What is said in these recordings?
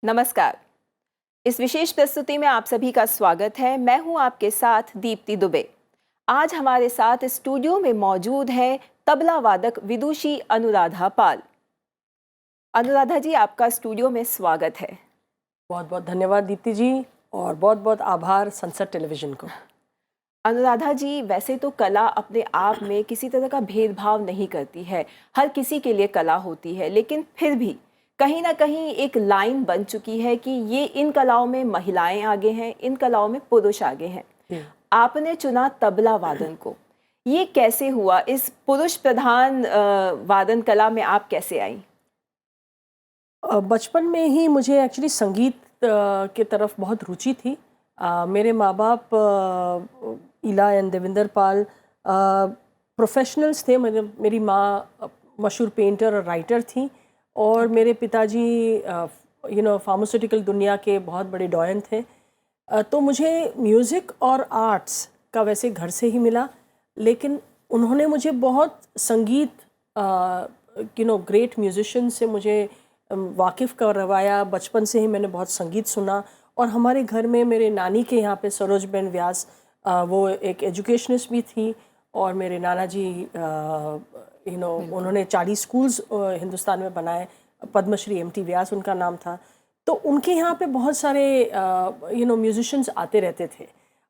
नमस्कार। इस विशेष प्रस्तुति में आप सभी का स्वागत है। मैं हूं आपके साथ दीप्ति दुबे। आज हमारे साथ स्टूडियो में मौजूद है तबला वादक विदुषी अनुराधा पाल। अनुराधा जी, आपका स्टूडियो में स्वागत है। बहुत बहुत धन्यवाद दीप्ति जी, और बहुत बहुत आभार सनसेट टेलीविजन को। अनुराधा जी, वैसे तो कला अपने आप में किसी तरह का भेदभाव नहीं करती है, हर किसी के लिए कला होती है, लेकिन फिर भी कहीं ना कहीं एक लाइन बन चुकी है कि ये इन कलाओं में महिलाएं आगे हैं, इन कलाओं में पुरुष आगे हैं। आपने चुना तबला वादन को, ये कैसे हुआ? इस पुरुष प्रधान वादन कला में आप कैसे आई? बचपन में ही मुझे एक्चुअली संगीत के तरफ बहुत रुचि थी। मेरे माँ बाप इला एंड देविंदर पाल प्रोफेशनल्स थे। मेरी माँ मशहूर पेंटर और राइटर थी, और मेरे पिताजी फार्मास्यूटिकल दुनिया के बहुत बड़े डॉयन थे। तो मुझे म्यूज़िक और आर्ट्स का वैसे घर से ही मिला, लेकिन उन्होंने मुझे बहुत संगीत ग्रेट म्यूजिशियन से मुझे वाकिफ़ करवाया। बचपन से ही मैंने बहुत संगीत सुना, और हमारे घर में मेरे नानी के यहाँ पे सरोजबेन व्यास, वो एक एजुकेशनिस्ट भी थी, और मेरे नाना जी उन्होंने 40 स्कूल्स हिंदुस्तान में बनाए। पद्मश्री एमटी व्यास उनका नाम था। तो उनके यहाँ पे बहुत सारे म्यूजिशियंस आते रहते थे,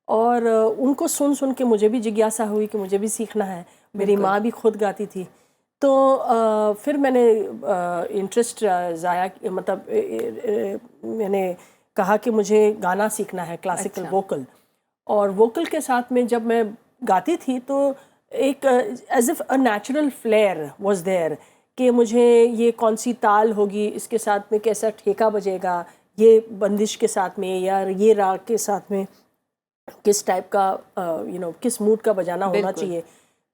और उनको सुन सुन के मुझे भी जिज्ञासा हुई कि मुझे भी सीखना है। मेरी माँ भी खुद गाती थी। तो फिर मैंने इंटरेस्ट जाया, मतलब मैंने कहा कि मुझे गाना सीखना है, क्लासिकल वोकल। और वोकल के साथ में जब मैं गाती थी तो एक as if a natural flair was there कि मुझे ये कौन सी ताल होगी, इसके साथ में कैसा ठेका बजेगा, ये बंदिश के साथ में या ये राग के साथ में किस टाइप का किस मूड का बजाना होना चाहिए।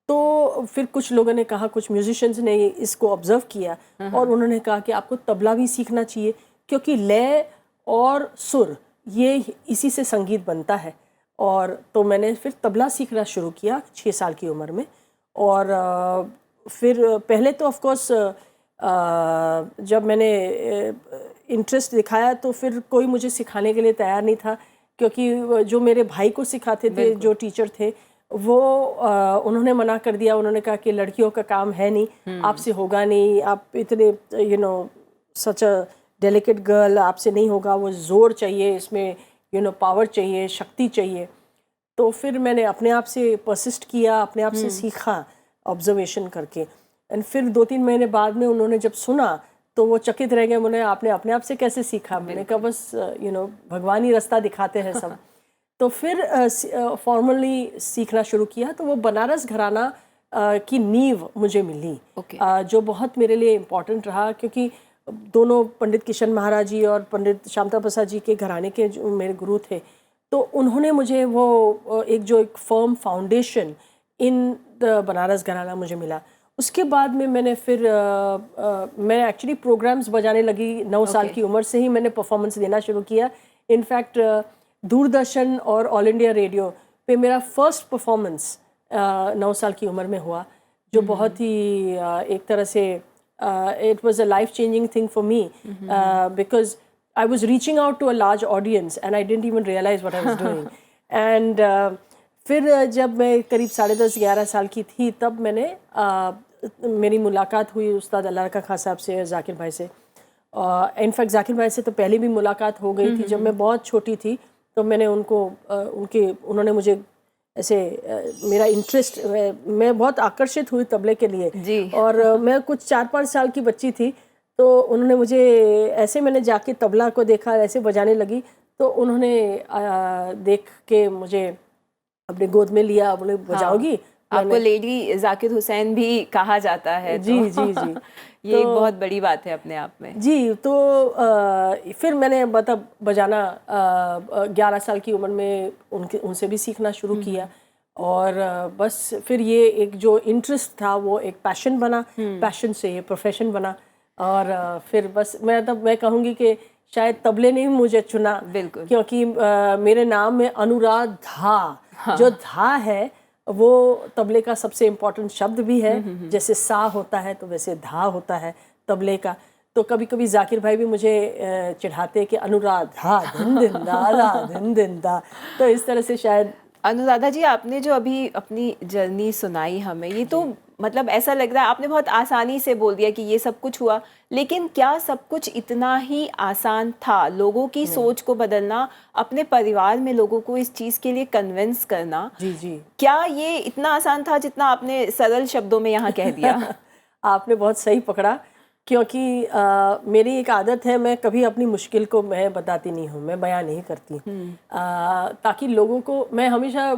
तो फिर कुछ लोगों ने कहा, कुछ म्यूजिशियंस ने इसको ऑब्जर्व किया, और उन्होंने कहा कि आपको तबला भी सीखना चाहिए, क्योंकि लय और सुर ये इसी से संगीत बनता है। और तो मैंने फिर तबला सीखना शुरू किया 6 साल की उम्र में। और फिर पहले तो ऑफ कोर्स जब मैंने इंटरेस्ट दिखाया तो फिर कोई मुझे सिखाने के लिए तैयार नहीं था, क्योंकि जो मेरे भाई को सिखाते थे, जो टीचर थे, वो उन्होंने मना कर दिया। उन्होंने कहा कि लड़कियों का काम है नहीं, आपसे होगा नहीं, आप इतने सच अ डेलिकेट गर्ल, आपसे नहीं होगा, वो जोर चाहिए इसमें, पावर चाहिए, शक्ति चाहिए। तो फिर मैंने अपने आप से परसिस्ट किया, अपने आप से सीखा ऑब्जर्वेशन करके। एंड फिर 2-3 महीने बाद में उन्होंने जब सुना तो वो चकित रह गए। मुझे आपने अपने आप से कैसे सीखा? मैंने कहा बस भगवान ही रास्ता दिखाते हैं सब। तो फिर फॉर्मली सीखना शुरू किया। तो वो बनारस घराना की नींव मुझे मिली, जो बहुत मेरे लिए इम्पोर्टेंट रहा, क्योंकि दोनों पंडित किशन महाराज जी और पंडित श्यामता प्रसाद जी के घराने के जो मेरे गुरु थे, तो उन्होंने मुझे वो एक firm foundation in the Banaras घराना मुझे मिला। उसके बाद में मैंने फिर मैं एक्चुअली प्रोग्राम्स बजाने लगी। 9 साल की उम्र से ही मैंने परफॉर्मेंस देना शुरू किया। इनफैक्ट दूरदर्शन और ऑल इंडिया रेडियो पे मेरा फर्स्ट परफॉर्मेंस 9 साल की उम्र में हुआ, जो बहुत ही एक तरह से it was a life-changing thing for me, because I was reaching out to a large audience and I didn't even realize what I was doing. And फिर जब मैं करीब 10.5-11 साल की थी, तब मैंने मेरी मुलाकात हुई उस्ताद अल्लाह रखा खां साहब से, जाकिर भाई से। इनफैक्ट जाकिर भाई से तो पहले भी मुलाकात हो गई थी। जब मैं बहुत छोटी थी तो मैंने उन्होंने मुझे ऐसे मेरा इंटरेस्ट, मैं बहुत आकर्षित हुई तबले के लिए जी। और मैं कुछ 4-5 साल की बच्ची थी, तो उन्होंने मुझे ऐसे, मैंने जाके तबला को देखा, ऐसे बजाने लगी, तो उन्होंने देख के मुझे अपने गोद में लिया, बोले बजाओगी? आपको लेडी जाकिर हुसैन भी कहा जाता है। जी जी जी। ये एक बहुत बड़ी बात है अपने आप में। जी। तो फिर मैंने मतलब बजाना 11 साल की उम्र में उनसे भी सीखना शुरू किया। और बस फिर ये एक जो इंटरेस्ट था वो एक पैशन बना, पैशन से ये प्रोफेशन बना। और फिर बस मैं कहूँगी कि शायद तबले ने ही मुझे चुना, बिल्कुल, क्योंकि मेरे नाम में अनुराधा, जो धा है वो तबले का सबसे इम्पोर्टेंट शब्द भी है। जैसे सा होता है तो वैसे धा होता है तबले का। तो कभी कभी जाकिर भाई भी मुझे चिढ़ाते कि अनुराधा दिन दिन राधा दिन दिन दा, तो इस तरह से शायद। अनुराधा जी, आपने जो अभी अपनी जर्नी सुनाई हमें, ये तो मतलब ऐसा लग रहा है आपने बहुत आसानी से बोल दिया कि ये सब कुछ हुआ, लेकिन क्या सब कुछ इतना ही आसान था? लोगों की सोच को बदलना, अपने परिवार में लोगों को इस चीज़ के लिए कन्विंस करना, जी जी, क्या ये इतना आसान था जितना आपने सरल शब्दों में यहाँ कह दिया? आपने बहुत सही पकड़ा, क्योंकि मेरी एक आदत है, मैं कभी अपनी मुश्किल को मैं बताती नहीं हूँ, मैं बयां नहीं करती, ताकि लोगों को, मैं हमेशा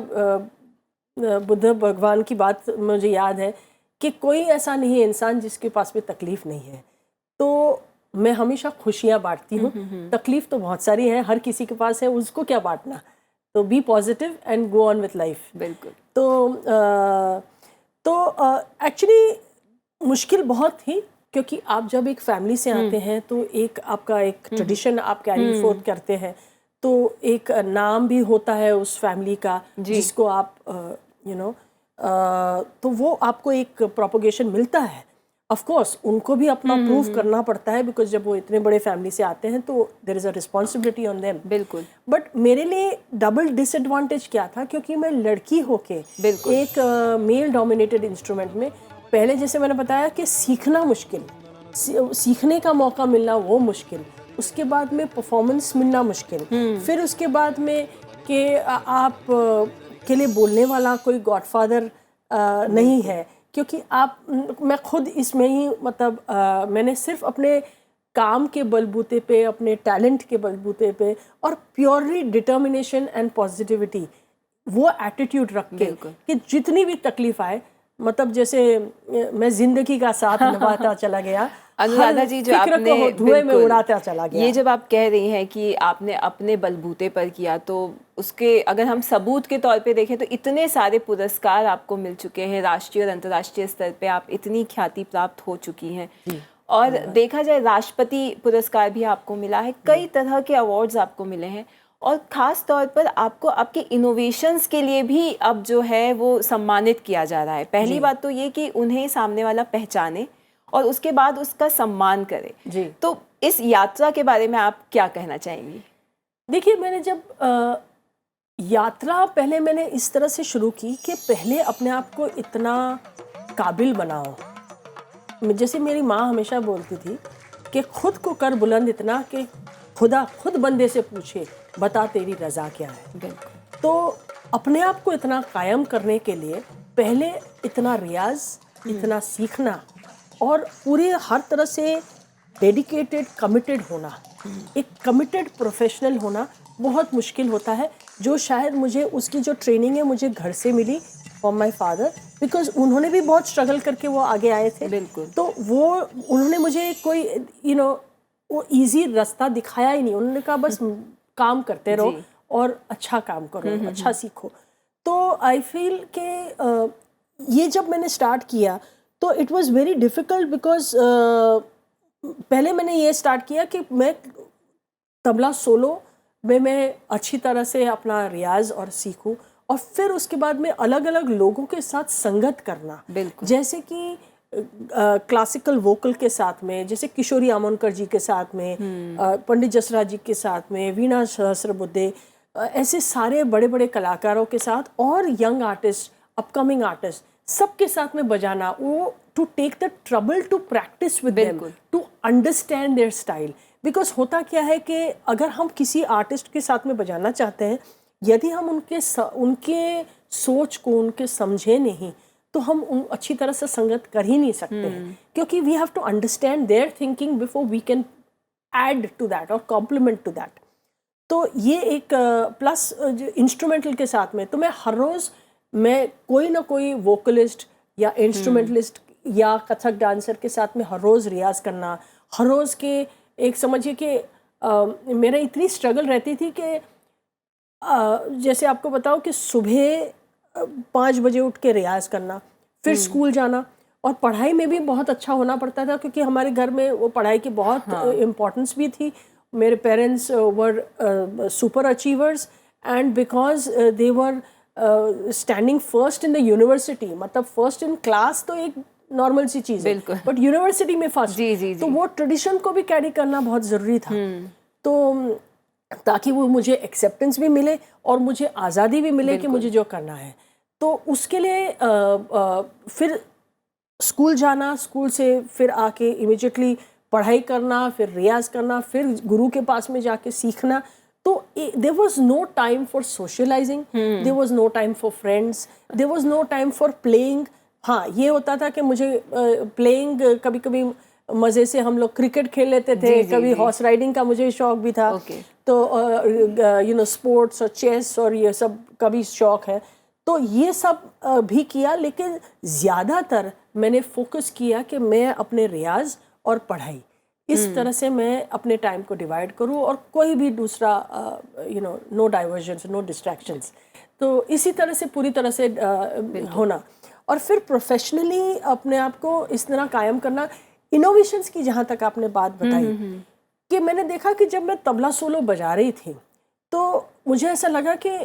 बुद्ध भगवान की बात मुझे याद है कि कोई ऐसा नहीं है इंसान जिसके पास में तकलीफ़ नहीं है। तो मैं हमेशा खुशियाँ बांटती हूँ, तकलीफ़ तो बहुत सारी है, हर किसी के पास है, उसको क्या बांटना। तो be positive and go on with life. बिल्कुल। तो एक्चुअली मुश्किल बहुत थी, क्योंकि आप जब एक फैमिली से आते हैं तो एक आपका एक ट्रेडिशन आप कैरी फोर्थ करते हैं, तो एक नाम भी होता है उस फैमिली का जिसको आप तो वो आपको एक प्रोपोगेशन मिलता है। ऑफ कोर्स उनको भी अपना प्रूव करना पड़ता है, बिकॉज जब वो इतने बड़े फैमिली से आते हैं तो there is a responsibility on them. बिल्कुल। बट मेरे लिए डबल डिसएडवांटेज क्या था, क्योंकि मैं लड़की होके एक मेल डोमिनेटेड इंस्ट्रूमेंट में, पहले जैसे मैंने बताया कि सीखना मुश्किल, सीखने का मौका मिलना वो मुश्किल, उसके बाद में परफॉर्मेंस मिलना मुश्किल, फिर उसके बाद में कि आप के लिए बोलने वाला कोई गॉडफादर नहीं है, क्योंकि मैं खुद इसमें ही मतलब मैंने सिर्फ अपने काम के बलबूते पे, अपने टैलेंट के बलबूते पे और प्योरली डिटर्मिनेशन एंड पॉजिटिविटी, वो एटीट्यूड रख के कि जितनी भी तकलीफ आए, मतलब जैसे मैं जिंदगी का साथ निभाता चला गया, अनुराधा जी, जो आपने धुएं में उड़ाता चला गया। ये जब आप कह रही हैं कि आपने अपने बलबूते पर किया, तो उसके अगर हम सबूत के तौर पे देखें तो इतने सारे पुरस्कार आपको मिल चुके हैं, राष्ट्रीय और अंतर्राष्ट्रीय स्तर पे आप इतनी ख्याति प्राप्त हो चुकी हैं, और देखा जाए राष्ट्रपति पुरस्कार भी आपको मिला है, कई तरह के अवार्ड्स आपको मिले हैं, और ख़ास तौर पर आपको आपके इनोवेशंस के लिए भी अब जो है वो सम्मानित किया जा रहा है। पहली बात तो ये कि उन्हें सामने वाला पहचाने और उसके बाद उसका सम्मान करे जी। तो इस यात्रा के बारे में आप क्या कहना चाहेंगी? देखिए, मैंने जब यात्रा पहले मैंने इस तरह से शुरू की कि पहले अपने आप को इतना काबिल बनाओ। जैसे मेरी माँ हमेशा बोलती थी कि खुद को कर बुलंद इतना कि खुदा खुद बंदे से पूछे, बता तेरी रज़ा क्या है। तो अपने आप को इतना कायम करने के लिए पहले इतना रियाज, इतना सीखना और पूरे हर तरह से डेडिकेटेड, कमिटेड होना, एक कमिटेड प्रोफेशनल होना बहुत मुश्किल होता है, जो शायद मुझे उसकी जो ट्रेनिंग है मुझे घर से मिली फ्रॉम माय फादर, बिकॉज उन्होंने भी बहुत स्ट्रगल करके वो आगे आए थे। बिल्कुल। तो वो उन्होंने मुझे कोई वो इजी रास्ता दिखाया ही नहीं, उन्होंने कहा बस काम करते रहो और अच्छा काम करो, अच्छा सीखो। तो आई फील कि ये जब मैंने स्टार्ट किया तो it was very difficult, because पहले मैंने ये स्टार्ट किया कि मैं तबला सोलो में मैं अच्छी तरह से अपना रियाज और सीखूं, और फिर उसके बाद में अलग अलग लोगों के साथ संगत करना, जैसे कि क्लासिकल वोकल के साथ में, जैसे किशोरी आमोनकर जी के साथ में, पंडित जसराज जी के साथ में, वीणा सहस्रबुद्धे, ऐसे सारे बड़े बड़े कलाकारों के साथ और यंग आर्टिस्ट, अपकमिंग आर्टिस्ट, सबके साथ में बजाना, वो to take the trouble to practise with them, to understand their style. Because होता क्या है कि अगर हम किसी आर्टिस्ट के साथ में बजाना चाहते हैं, यदि हम उनके सोच को उनके समझे नहीं तो हम अच्छी तरह से संगत कर ही नहीं सकते हैं, क्योंकि we have to understand their thinking before we can add to that और कॉम्प्लीमेंट टू दैट। तो ये एक प्लस इंस्ट्रूमेंटल के साथ में, तो मैं हर रोज़ मैं कोई ना कोई वोकलिस्ट या इंस्ट्रूमेंटलिस्ट या कथक डांसर के साथ में हर रोज़ रियाज करना, हर रोज़ के एक समझिए कि मेरा इतनी स्ट्रगल रहती थी कि जैसे आपको बताओ कि सुबह 5 बजे उठ के रियाज करना, फिर स्कूल जाना, और पढ़ाई में भी बहुत अच्छा होना पड़ता था, क्योंकि हमारे घर में वो पढ़ाई की बहुत इम्पोर्टेंस भी थी। मेरे parents were super achievers, and because they were standing first in the university, मतलब फर्स्ट इन क्लास तो एक नॉर्मल सी चीज़ है, बिल्कुल। बट यूनिवर्सिटी में फर्स्ट, जी जी तो जी। वो ट्रेडिशन को भी कैरी करना बहुत ज़रूरी था। तो ताकि वो मुझे एक्सेप्टेंस भी मिले और मुझे आज़ादी भी मिले कि बिल्कुल। मुझे जो करना है। तो उसके लिए फिर स्कूल जाना, स्कूल से फिर आके इमिजिएटली पढ़ाई करना, फिर रियाज करना, फिर गुरु के पास में जाके सीखना। तो there was no time for socialising, there was no time for friends, there was no time for playing. हाँ, ये होता था कि मुझे प्लेइंग कभी कभी मज़े से हम लोग क्रिकेट खेल लेते थे, जी, जी, कभी जी। हॉर्स राइडिंग का मुझे शौक भी था। ओके। तो स्पोर्ट्स और चेस और ये सब का भी शौक है, तो ये सब भी किया। लेकिन ज़्यादातर मैंने फोकस किया कि मैं अपने रियाज और पढ़ाई, इस तरह से मैं अपने टाइम को डिवाइड करूं और कोई भी दूसरा नो डाइवर्जन्स, नो डिस्ट्रैक्शंस। तो इसी तरह से पूरी तरह से होना। और फिर प्रोफेशनली अपने आप को इस तरह कायम करना। इनोवेशंस की जहाँ तक आपने बात बताई, कि मैंने देखा कि जब मैं तबला सोलो बजा रही थी तो मुझे ऐसा लगा कि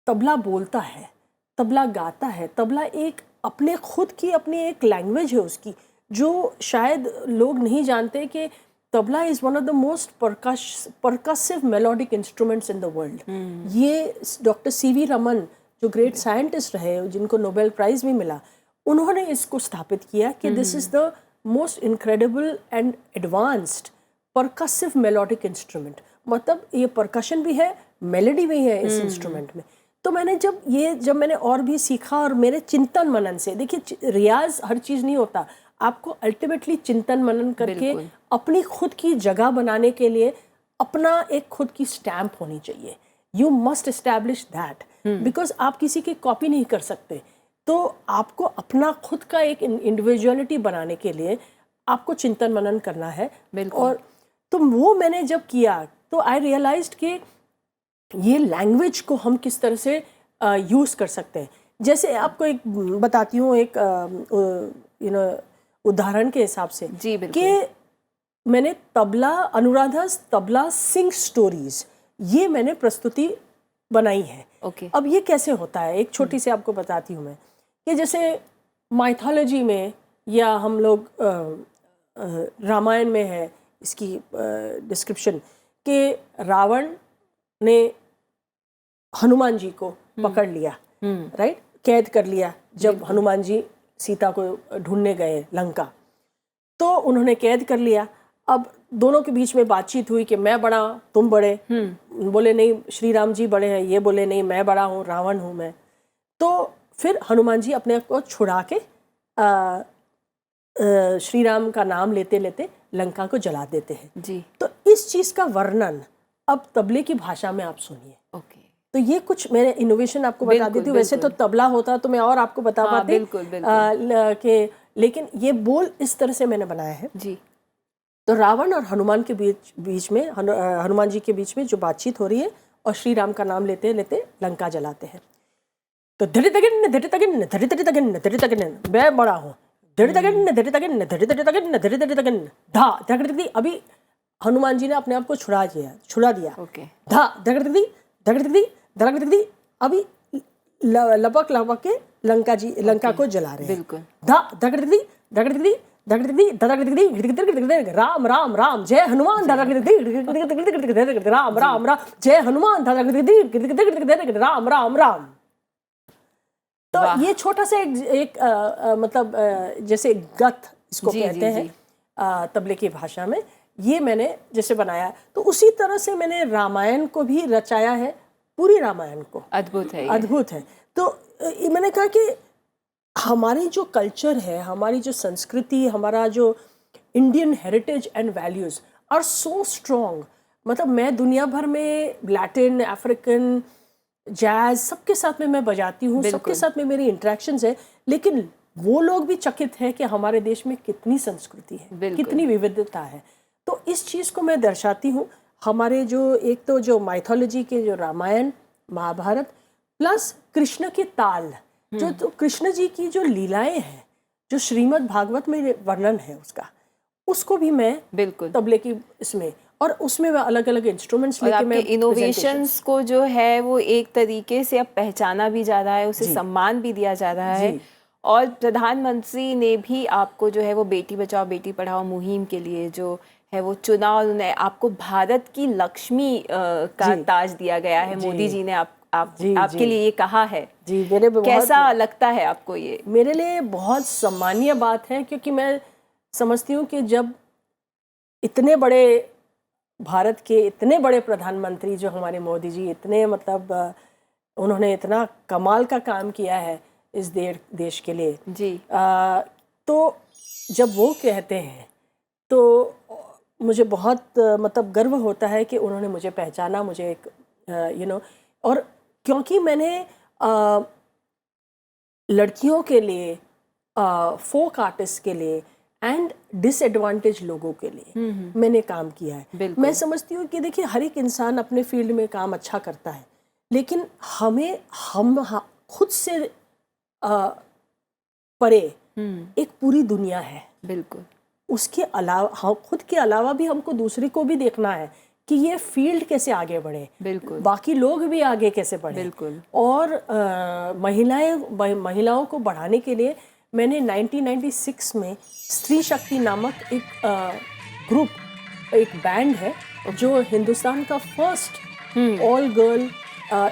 तबला बोलता है, तबला गाता है, तबला एक अपने खुद की अपनी एक लैंग्वेज है उसकी, जो शायद लोग नहीं जानते कि tabla is one of the most percussive melodic instruments in the world. ये डॉक्टर सीवी रमन, जो ग्रेट साइंटिस्ट रहे, जिनको नोबेल प्राइज़ भी मिला, उन्होंने इसको स्थापित किया कि this is the most incredible and advanced percussive melodic instrument. मतलब ये परकशन भी है, मेलोडी भी है इस इंस्ट्रूमेंट में। तो मैंने जब मैंने और भी सीखा और मेरे चिंतन मनन से, देखिए रियाज हर चीज़ नहीं होता, आपको अल्टीमेटली चिंतन मनन करके अपनी खुद की जगह बनाने के लिए अपना एक खुद की स्टैम्प होनी चाहिए। You must establish that, because आप किसी की कॉपी नहीं कर सकते। तो आपको अपना खुद का एक इंडिविजुअलिटी बनाने के लिए आपको चिंतन मनन करना है। और तो वो मैंने जब किया तो आई रियलाइज्ड कि ये लैंग्वेज को हम किस तरह से यूज़ कर सकते हैं। जैसे आपको एक बताती हूँ, एक उदाहरण के हिसाब से, कि मैंने तबला, अनुराधा's तबला सिंग स्टोरीज, ये मैंने प्रस्तुति बनाई है। अब ये कैसे होता है, एक छोटी सी आपको बताती हूँ मैं, कि जैसे माइथोलॉजी में या हम लोग रामायण में है इसकी डिस्क्रिप्शन, कि रावण ने हनुमान जी को पकड़ लिया, राइट, कैद कर लिया। जब हनुमान जी सीता को ढूंढने गए लंका, तो उन्होंने कैद कर लिया। अब दोनों के बीच में बातचीत हुई कि मैं बड़ा तुम बड़े, बोले नहीं श्री राम जी बड़े हैं, ये बोले नहीं मैं बड़ा हूँ, रावण हूँ मैं। तो फिर हनुमान जी अपने आप को छुड़ा के श्री राम का नाम लेते लेते लंका को जला देते हैं जी। तो इस चीज़ का वर्णन अब तबले की भाषा में आप सुनिए। तो ये कुछ मैंने इनोवेशन आपको बता देती हूँ। वैसे तो तबला होता तो मैं और आपको बता पाती कि, लेकिन ये बोल इस तरह से मैंने बनाया है जी। तो रावण और हनुमान के बीच में, हनुमान जी के बीच में जो बातचीत हो रही है और श्री राम का नाम लेते लेते लंका जलाते हैं। तो धड़े तगन धड़े तगन धड़े तगन धड़े तगन, मैं बड़ा हूँ, धड़े तगन धड़े तगन धड़े तगन धड़े तगन धा धड़े। अभी हनुमान जी ने अपने आप को छुड़ा दिया। धा धड़े धड़े, अभी लपक के लंका को जला रहे हैं। धा धड़े राम राम राम जय हनुमान, राम राम राम जय हनुमान, राम राम राम। तो ये छोटा सा एक मतलब जैसे गत इसको कहते हैं तबले की भाषा में, ये मैंने जैसे बनाया। तो उसी तरह से मैंने रामायण को भी रचाया है, पूरी रामायण को। अद्भुत है, अद्भुत है। तो मैंने कहा कि हमारी जो कल्चर है, हमारी जो संस्कृति, हमारा जो Indian heritage and values are so strong. मतलब मैं दुनिया भर में लैटिन, अफ्रीकन, जैज़ सबके साथ में मैं बजाती हूँ, सबके साथ में मेरी इंटरेक्शंस है, लेकिन वो लोग भी चकित है कि हमारे देश में कितनी संस्कृति है, कितनी विविधता है। तो इस चीज़ को मैं दर्शाती हूँ। हमारे जो एक तो जो माइथोलॉजी के जो रामायण, महाभारत, प्लस कृष्ण के ताल, जो तो कृष्ण जी की जो लीलाएं हैं, जो श्रीमद् भागवत में वर्णन है उसका, उसको भी मैं बिल्कुल तबले की इसमें, और उसमें मैं अलग अलग इंस्ट्रूमेंट्स लेके मैं इनोवेशंस को जो है वो एक तरीके से अब पहचाना भी जा रहा है, उसे सम्मान भी दिया जा रहा है। और प्रधानमंत्री ने भी आपको जो है वो बेटी बचाओ बेटी पढ़ाओ मुहिम के लिए जो है वो चुना और उन्हें आपको भारत की लक्ष्मी का जी। ताज दिया गया है। जी। मोदी जी ने जी, आपके जी। लिए ये कहा है। जी, मेरे बहुत कैसा लगता है आपको ये? मेरे लिए बहुत सम्मानीय बात है, क्योंकि मैं समझती हूँ कि जब इतने बड़े भारत के इतने बड़े प्रधानमंत्री जो हमारे मोदी जी, इतने मतलब उन्होंने इतना कमाल का काम किया है इस देश के लिए जी। तो जब वो कहते हैं तो मुझे बहुत मतलब गर्व होता है कि उन्होंने मुझे पहचाना, मुझे एक और क्योंकि मैंने लड़कियों के लिए, फोक आर्टिस्ट के लिए एंड डिसएडवांटेज लोगों के लिए मैंने काम किया है। मैं समझती हूँ कि देखिए हर एक इंसान अपने फील्ड में काम अच्छा करता है, लेकिन हम खुद से परे एक पूरी दुनिया है। बिल्कुल। उसके अलावा हम खुद के अलावा भी हमको दूसरे को भी देखना है कि ये फील्ड कैसे आगे बढ़े, बिल्कुल, बाकी लोग भी आगे कैसे बढ़े। बिल्कुल। और महिलाओं को बढ़ाने के लिए मैंने 1996 में स्त्री शक्ति नामक एक ग्रुप, एक बैंड है जो हिंदुस्तान का फर्स्ट ऑल गर्ल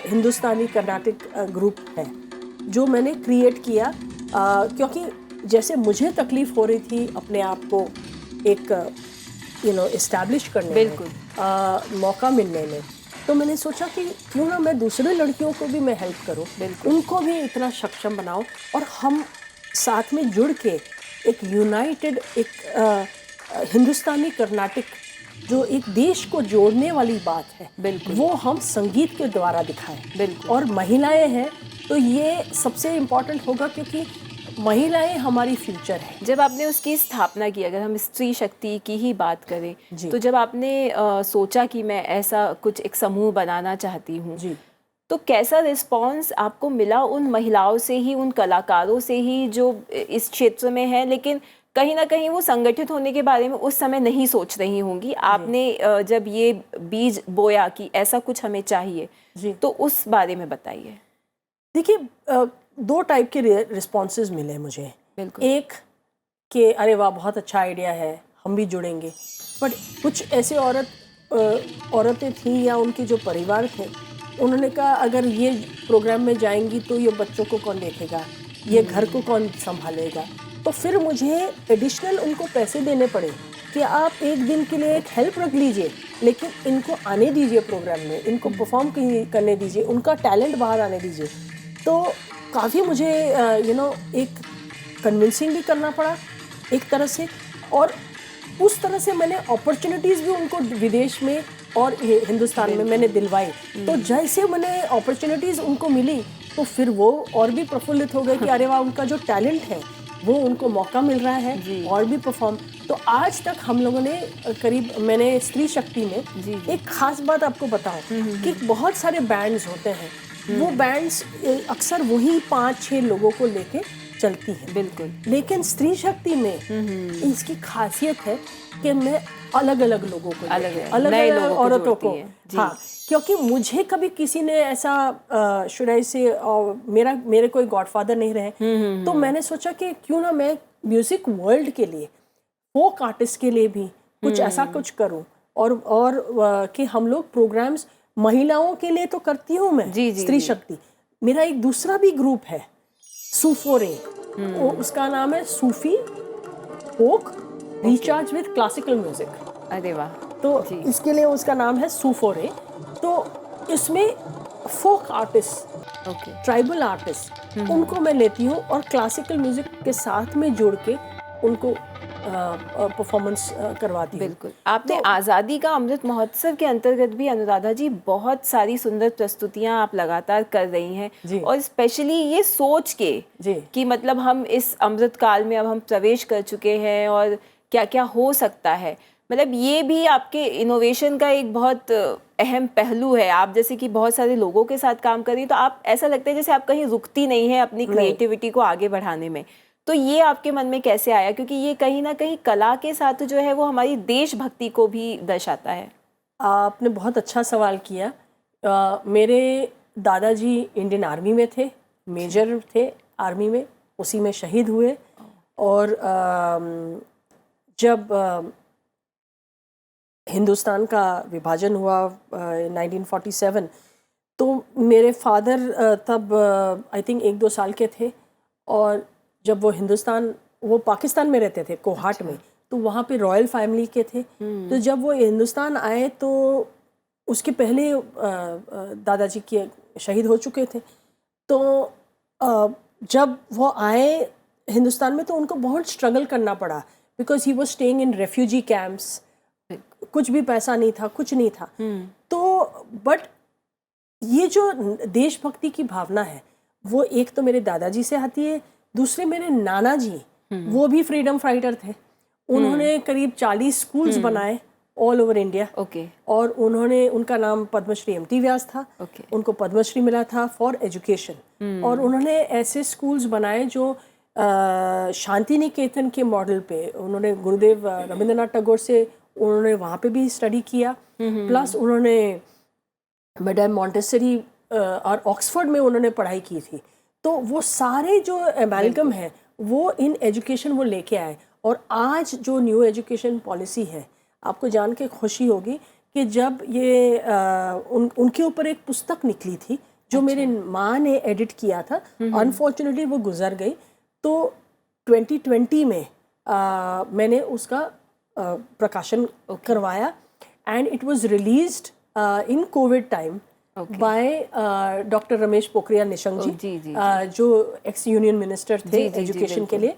हिंदुस्तानी कर्नाटिक ग्रुप है, जो मैंने क्रिएट किया क्योंकि जैसे मुझे तकलीफ हो रही थी अपने आप को एक इस्टेब्लिश करने में, मौका मिलने में, तो मैंने सोचा कि क्यों ना मैं दूसरे लड़कियों को भी मैं हेल्प करूं, उनको भी इतना सक्षम बनाऊं और हम साथ में जुड़ के एक यूनाइटेड एक हिंदुस्तानी कर्नाटिक जो एक देश को जोड़ने वाली बात है, वो हम संगीत के द्वारा दिखाएं। और महिलाएं हैं तो ये सबसे इम्पोर्टेंट होगा, क्योंकि महिलाएं हमारी फ्यूचर है। जब आपने उसकी स्थापना की, अगर हम स्त्री शक्ति की ही बात करें, तो जब आपने सोचा कि मैं ऐसा कुछ एक समूह बनाना चाहती हूँ, तो कैसा रिस्पांस आपको मिला उन महिलाओं से ही, उन कलाकारों से ही जो इस क्षेत्र में है, लेकिन कहीं ना कहीं वो संगठित होने के बारे में उस समय नहीं सोच रही होंगी? आपने जब ये बीज बोया कि ऐसा कुछ हमें चाहिए, तो उस बारे में बताइए। देखिए दो टाइप के रिस्पॉन्सेज मिले मुझे। एक कि अरे वाह बहुत अच्छा आइडिया है, हम भी जुड़ेंगे। बट कुछ ऐसे औरतें थीं या उनके जो परिवार थे, उन्होंने कहा अगर ये प्रोग्राम में जाएंगी तो ये बच्चों को कौन देखेगा, ये घर को कौन संभालेगा। तो फिर मुझे एडिशनल उनको पैसे देने पड़े कि आप एक दिन के लिए एक हेल्प रख लीजिए, लेकिन इनको आने दीजिए प्रोग्राम में, इनको परफॉर्म करने दीजिए, उनका टैलेंट बाहर आने दीजिए। तो काफ़ी मुझे एक कन्विंसिंग भी करना पड़ा एक तरह से, और उस तरह से मैंने अपॉर्चुनिटीज़ भी उनको विदेश में और हिंदुस्तान में मैंने दिलवाई। तो जैसे मैंने अपॉर्चुनिटीज़ उनको मिली तो फिर वो और भी प्रफुल्लित हो गए कि अरे वाह उनका जो टैलेंट है वो उनको मौका मिल रहा है और भी परफॉर्म। तो आज तक हम लोगों ने मैंने स्त्री शक्ति में एक खास बात आपको बताऊं कि बहुत सारे बैंड्स होते हैं, वो बैंड्स अक्सर वही 5-6 लोगों को लेके चलती है। लेकिन स्त्री शक्ति में इसकी खासियत है कि मैं अलग अलग लोगों को, अलग औरतों को, हाँ, क्योंकि मुझे कभी किसी ने ऐसा शुरू से मेरे कोई गॉडफादर नहीं रहे, तो मैंने सोचा कि क्यों ना मैं म्यूजिक वर्ल्ड के लिए, फोक आर्टिस्ट के लिए भी कुछ ऐसा कुछ करूं, और कि हम लोग प्रोग्राम्स महिलाओं के लिए तो करती हूँ मैं, स्त्री शक्ति। मेरा एक दूसरा भी ग्रुप है सूफोरे, उसका नाम है सूफी फोक रिचार्ज विद क्लासिकल म्यूजिक। अरे वाह। तो इसके लिए उसका नाम है सूफोरे। तो इसमें फोक आर्टिस्ट, ट्राइबल आर्टिस्ट, उनको मैं लेती हूँ और क्लासिकल म्यूजिक के साथ में जोड़ के उनको परफॉर्मेंस करवाती हूँ। बिल्कुल। आपने आज़ादी का अमृत महोत्सव के अंतर्गत भी अनुराधा जी बहुत सारी सुंदर प्रस्तुतियां आप लगातार कर रही हैं, और स्पेशली ये सोच के कि मतलब हम इस अमृत काल में अब हम प्रवेश कर चुके हैं और क्या क्या हो सकता है, मतलब ये भी आपके इनोवेशन का एक बहुत अहम पहलू है। आप जैसे कि बहुत सारे लोगों के साथ काम कर रही हैं, तो आप ऐसा लगता है जैसे आप कहीं रुकती नहीं है अपनी क्रिएटिविटी को आगे बढ़ाने में। तो ये आपके मन में कैसे आया, क्योंकि ये कहीं ना कहीं कला के साथ जो है वो हमारी देशभक्ति को भी दर्शाता है। आपने बहुत अच्छा सवाल किया। मेरे दादाजी इंडियन आर्मी में थे, मेजर थे आर्मी में, उसी में शहीद हुए। और जब हिंदुस्तान का विभाजन हुआ 1947, तो मेरे फादर तब आई थिंक 1-2 साल के थे, और जब वो पाकिस्तान में रहते थे, कोहाट में, तो वहाँ पे रॉयल फैमिली के थे। तो जब वो हिंदुस्तान आए तो उसके पहले दादाजी के शहीद हो चुके थे। तो जब वो आए हिंदुस्तान में तो उनको बहुत स्ट्रगल करना पड़ा, because he was staying in refugee camps, कुछ भी पैसा नहीं था, कुछ नहीं था। तो बट ये जो देशभक्ति की भावना है वो एक तो मेरे दादाजी से आती है, दूसरे मेरे नाना जी वो भी फ्रीडम फाइटर थे। उन्होंने करीब 40 स्कूल्स बनाए ऑल ओवर इंडिया। और उनका नाम पद्मश्री एमटी व्यास था। उनको पद्मश्री मिला था फॉर एजुकेशन। और उन्होंने ऐसे स्कूल्स बनाए जो शांति निकेतन के मॉडल पे, उन्होंने गुरुदेव रविंद्रनाथ टैगोर से उन्होंने वहाँ पे भी स्टडी किया, प्लस उन्होंने मैडम मॉन्टेसरी और ऑक्सफोर्ड में उन्होंने पढ़ाई की थी। तो वो सारे जो एमालगम है वो इन एजुकेशन वो लेके आए। और आज जो न्यू एजुकेशन पॉलिसी है, आपको जान के खुशी होगी कि जब ये उनके ऊपर एक पुस्तक निकली थी जो मेरे माँ ने एडिट किया था, अनफॉर्चुनेटली वो गुजर गई। तो 2020 में मैंने उसका प्रकाशन करवाया, and it was released in COVID time by doctor Ramesh Pokhriyal Nishank ji, जो एक्स यूनियन मिनिस्टर थे एजुकेशन के लिए।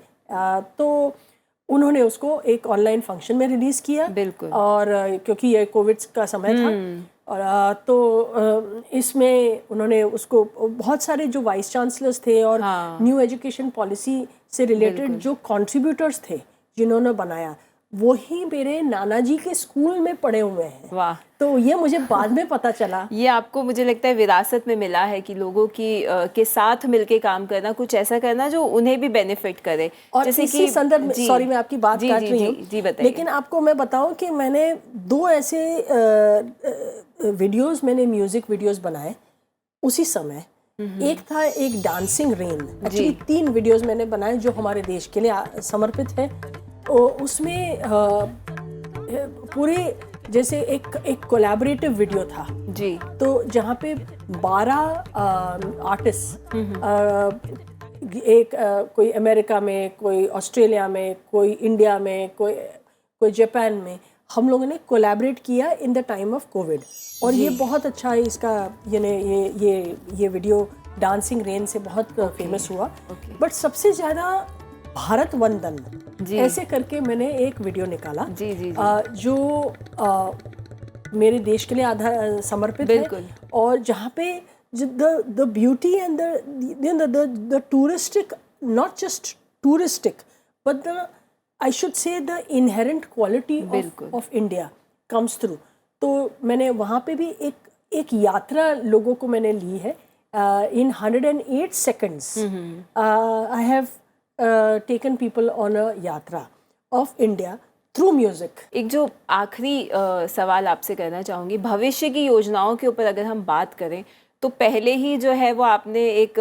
तो उन्होंने उसको एक ऑनलाइन फंक्शन में रिलीज किया। और क्योंकि ये कोविड का समय था, और तो इसमें उन्होंने उसको बहुत सारे जो वाइस चांसलर्स थे और न्यू एजुकेशन पॉलिसी से रिलेटेड जो कंट्रीब्यूटर्स थे जिन्होंने बनाया, वही मेरे नाना जी के स्कूल में पढ़े हुए हैं। वाह। तो ये मुझे बाद में पता चला। ये आपको मुझे लगता है विरासत में मिला है कि लोगों की के साथ मिलके काम करना, कुछ ऐसा करना जो उन्हें भी बेनिफिट करे। और जैसे इसी संदर्भ में, सॉरी मैं आपकी बात काट रही हूँ, लेकिन आपको मैं बताऊं कि मैंने 2 ऐसे वीडियोस, मैंने म्यूजिक वीडियोस बनाए उसी समय। एक था एक डांसिंग रेन, एक्चुअली 3 वीडियोस मैंने बनाए जो हमारे देश के लिए समर्पित है। उसमें पूरे जैसे एक कोलैबोरेटिव वीडियो था जी, तो जहाँ पे 12 आर्टिस्ट, एक कोई अमेरिका में, कोई ऑस्ट्रेलिया में, कोई इंडिया में, कोई जापान में, हम लोगों ने कोलैबोरेट किया in the time of Covid. और ये बहुत अच्छा है, इसका ये वीडियो डांसिंग रेन से बहुत फेमस हुआ। बट सबसे ज़्यादा भारत वंदन ऐसे करके मैंने एक वीडियो निकाला जो मेरे देश के लिए समर्पित है, और जहाँ पे the beauty and the touristic, not just touristic, but I should say the inherent quality of India comes through. तो मैंने वहाँ पे भी एक यात्रा लोगों को मैंने ली है। In 108 seconds I have taken people on a यात्रा of India through music. एक जो आखिरी सवाल आपसे करना चाहूँगी, भविष्य की योजनाओं के ऊपर अगर हम बात करें तो पहले ही जो है वो आपने एक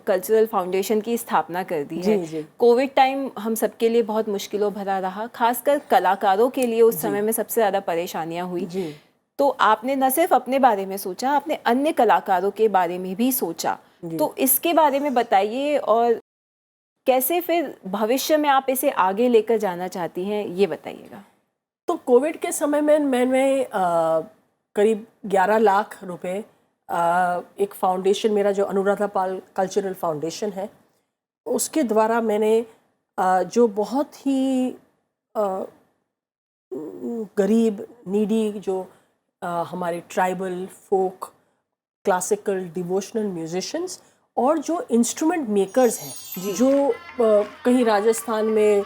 कल्चरल फाउंडेशन की स्थापना कर दी है। कोविड टाइम हम सबके लिए बहुत मुश्किलों भरा रहा, खासकर कलाकारों के लिए उस समय में सबसे ज़्यादा परेशानियाँ हुई। तो आपने न सिर्फ अपने बारे में सोचा, आपने अन्य कलाकारों के बारे में भी सोचा। तो इसके बारे में बताइए, और कैसे फिर भविष्य में आप इसे आगे लेकर जाना चाहती हैं, ये बताइएगा। तो कोविड के समय में मैंने करीब 11 लाख रुपए एक फाउंडेशन, मेरा जो अनुराधा पाल कल्चरल फाउंडेशन है, उसके द्वारा मैंने जो बहुत ही गरीब नीडी जो हमारे ट्राइबल, फोक, क्लासिकल, डिवोशनल म्यूजिशियंस और जो इंस्ट्रूमेंट मेकर्स हैं, जो कहीं राजस्थान में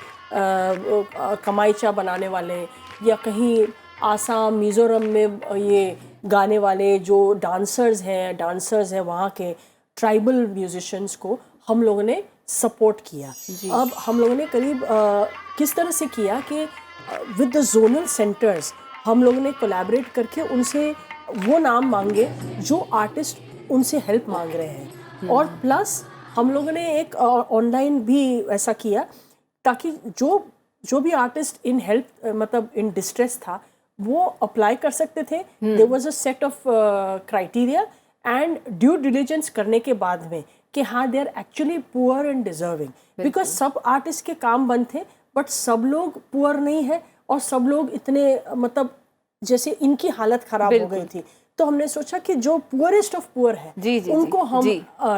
कमाईचा बनाने वाले, या कहीं आसाम, मिज़ोरम में ये गाने वाले जो डांसर्स हैं वहाँ के ट्राइबल म्यूजिशियंस को हम लोगों ने सपोर्ट किया। अब हम लोगों ने करीब किस तरह से किया कि विद द जोनल सेंटर्स हम लोगों ने कोलैबोरेट करके उनसे वो नाम मांगे जो आर्टिस्ट उनसे हेल्प मांग रहे हैं, और प्लस हम लोगों ने एक ऑनलाइन भी ऐसा किया ताकि जो भी आर्टिस्ट इन हेल्प मतलब इन डिस्ट्रेस था वो अप्लाई कर सकते थे। There was a set of criteria and due diligence करने के बाद में कि हाँ they are actually poor and deserving, because सब आर्टिस्ट के काम बंद थे बट सब लोग पुअर नहीं है और सब लोग इतने मतलब जैसे इनकी हालत खराब हो गई थी। तो हमने सोचा कि जो पुअरेस्ट ऑफ पुअर है उनको हम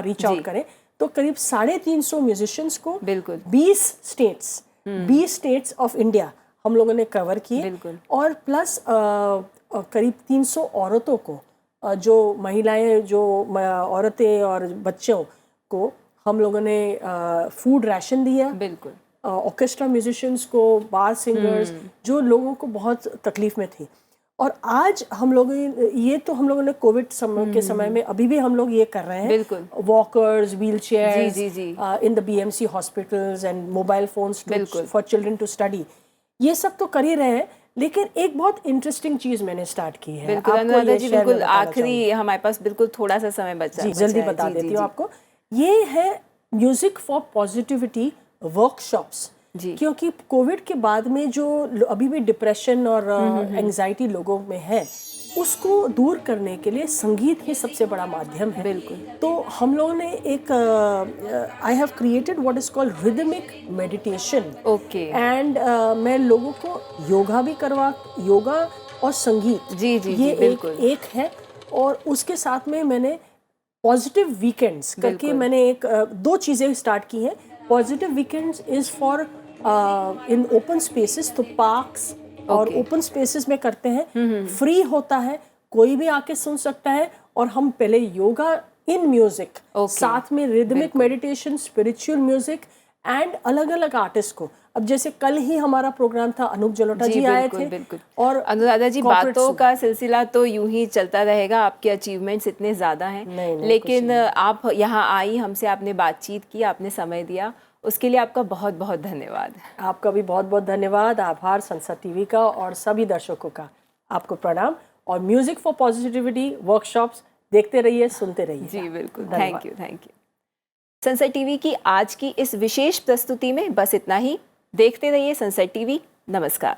रीच आउट करें। तो करीब 350 म्यूजिशियंस को 20 स्टेट्स ऑफ इंडिया हम लोगों ने कवर किए और प्लस करीब 300 औरतों को जो महिलाएं जो औरतें और बच्चों को हम लोगों ने फूड राशन दिया। ऑर्केस्ट्रा म्यूजिशियंस को, बार सिंगर्स, जो लोगों को बहुत तकलीफ में थी। और आज हम लोग ये तो हम लोगों ने कोविड के समय में अभी भी हम लोग ये कर रहे हैं, walkers, wheel chairs in the BMC hospitals and mobile phones for children to study, ये सब तो कर ही रहे हैं। लेकिन एक बहुत इंटरेस्टिंग चीज मैंने स्टार्ट की है। बिल्कुल आखिरी हमारे पास बिल्कुल थोड़ा सा समय बचा है, जल्दी बता देती हूँ आपको। ये है म्यूजिक फॉर पॉजिटिविटी वर्कशॉप्स, क्योंकि कोविड के बाद में जो अभी भी डिप्रेशन और एंजाइटी लोगों में है उसको दूर करने के लिए संगीत ही सबसे बड़ा माध्यम है। तो हम लोगों ने एक I have created what is called rhythmic meditation and मैं लोगों को योगा भी योगा और संगीत ये एक है। और उसके साथ में मैंने पॉजिटिव वीकेंड्स करके मैंने एक 2 चीज़ें स्टार्ट की हैं। Positive weekends is for in open spaces, तो पार्क्स और ओपन स्पेसेस में करते हैं। फ्री होता है, कोई भी आके सुन सकता है। और हम पहले योगा इन म्यूजिक, साथ में rhythmic meditation, spiritual music and अलग अलग आर्टिस्ट को। अब जैसे कल ही हमारा प्रोग्राम था, अनूप जलोटा जी आए थे। और अनुराधा जी, बातों का सिलसिला तो यूं ही चलता रहेगा, आपके अचीवमेंट्स इतने ज़्यादा हैं, लेकिन आप यहाँ आई, हमसे आपने बातचीत की, आपने समय दिया, उसके लिए आपका बहुत बहुत धन्यवाद। आपका भी बहुत बहुत धन्यवाद, आभार संसद टीवी का और सभी दर्शकों का, आपको प्रणाम। और म्यूजिक फॉर पॉजिटिविटी वर्कशॉप्स देखते रहिए, सुनते रहिए। जी बिल्कुल, थैंक यू। संसद टीवी की आज की इस विशेष प्रस्तुति में बस इतना ही। देखते रहिए संसद टीवी। नमस्कार।